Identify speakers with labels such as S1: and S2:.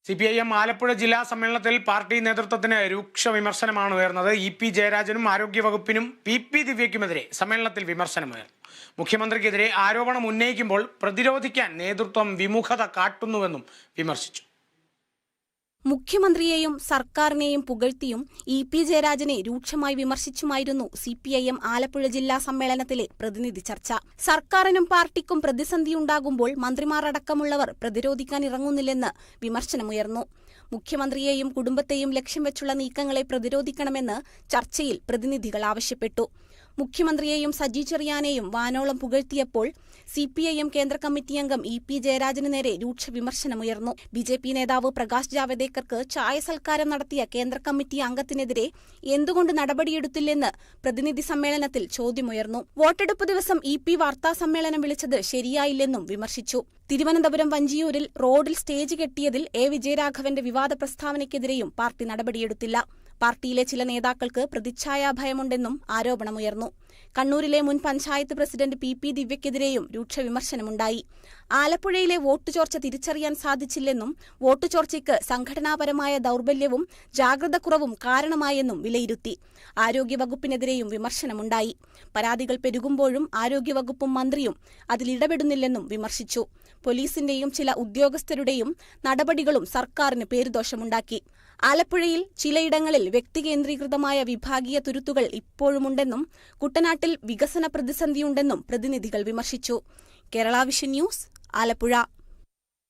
S1: CPIM Alappuzha ജില്ലാ സമ്മേളനത്തിൽ party നേതൃത്വത്തിന് രൂക്ഷ വിമർശനമാണ് ഉയർന്നത്. EP ജയരാജനും ആരോഗ്യവകുപ്പിനും PP ദിവ്യയ്ക്കുമെതിരെ സമ്മേളനത്തിൽ വിമർശനമുയർന്നു. മുഖ്യമന്ത്രിക്കെതിരെ ആരോപണം ഉന്നയിക്കുമ്പോൾ പ്രതിരോധിക്കാൻ നേതൃത്വം വിമുഖത കാട്ടുന്നുവെന്നും വിമർശിച്ചു.
S2: മുഖ്യമന്ത്രിയെയും സർക്കാരിനെയും പുകഴ്ത്തിയും EP ജയരാജനെ രൂക്ഷമായി വിമർശിച്ചുമായിരുന്നു CPIM ആലപ്പുഴ ജില്ലാ സമ്മേളനത്തിലെ പ്രതിനിധി ചർച്ച. സർക്കാരിനും പാർട്ടിക്കും പ്രതിസന്ധിയുണ്ടാകുമ്പോൾ മന്ത്രിമാർ അടക്കമുള്ളവർ പ്രതിരോധിക്കാൻ ഇറങ്ങുന്നില്ലെന്ന് വിമർശനമുയർന്നു. മുഖ്യമന്ത്രിയെയും കുടുംബത്തെയും ലക്ഷ്യം വെച്ചുള്ള നീക്കങ്ങളെ പ്രതിരോധിക്കണമെന്ന് ചർച്ചയിൽ പ്രതിനിധികൾ ആവശ്യപ്പെട്ടു. മുഖ്യമന്ത്രിയെയും സജി ചെറിയാനെയും വാനോളം പുകഴ്ത്തിയപ്പോൾ CPIM കേന്ദ്ര കമ്മിറ്റി അംഗം EP ജയരാജന് നേരെ രൂക്ഷ വിമർശനമുയർന്നു. BJP നേതാവ് പ്രകാശ് ജാവദേക്കർക്ക് ചായ സൽക്കാരം നടത്തിയ കേന്ദ്ര കമ്മിറ്റി അംഗത്തിനെതിരെ എന്തുകൊണ്ട് നടപടിയെടുത്തില്ലെന്ന് പ്രതിനിധി സമ്മേളനത്തിൽ ചോദ്യമുയർന്നു. വോട്ടെടുപ്പ് ദിവസം EP വാർത്താസമ്മേളനം വിളിച്ചത് ശരിയായില്ലെന്നും വിമർശിച്ചു. തിരുവനന്തപുരം വഞ്ചിയൂരിൽ റോഡിൽ സ്റ്റേജ് കെട്ടിയതിൽ A വിജയരാഘവന്റെ വിവാദ പ്രസ്താവനയ്ക്കെതിരെയും പാർട്ടി നടപടിയെടുത്തില്ല. പാർട്ടിയിലെ ചില നേതാക്കൾക്ക് പ്രതിച്ഛായാഭയമുണ്ടെന്നും ആരോപണമുയർന്നു. കണ്ണൂരിലെ മുൻ പഞ്ചായത്ത് പ്രസിഡന്റ് PP ദിവ്യയ്ക്കെതിരെയും രൂക്ഷ വിമർശനമുണ്ടായി. ആലപ്പുഴയിലെ വോട്ട് ചോർച്ച തിരിച്ചറിയാൻ സാധിച്ചില്ലെന്നും വോട്ട് ചോർച്ചയ്ക്ക് സംഘടനാപരമായ ദൗർബല്യവും ജാഗ്രതക്കുറവും കാരണമായെന്നും വിലയിരുത്തി. ആരോഗ്യവകുപ്പിനെതിരെയും വിമർശനമുണ്ടായി. പരാതികൾ പെരുകുമ്പോഴും ആരോഗ്യവകുപ്പും മന്ത്രിയും അതിലിടപെടുന്നില്ലെന്നും വിമർശിച്ചു. പോലീസിന്റെയും ചില ഉദ്യോഗസ്ഥരുടെയും നടപടികളും സർക്കാരിന് പേരുദോഷമുണ്ടാക്കി. ആലപ്പുഴയിൽ ചിലയിടങ്ങളിൽ വ്യക്തികേന്ദ്രീകൃതമായ വിഭാഗീയ തുരുത്തുകൾ ഇപ്പോഴുമുണ്ടെന്നും കുട്ടനാട്ടിൽ വികസന പ്രതിസന്ധിയുണ്ടെന്നും പ്രതിനിധികൾ വിമർശിച്ചു. Kerala vision news, Alappuzha.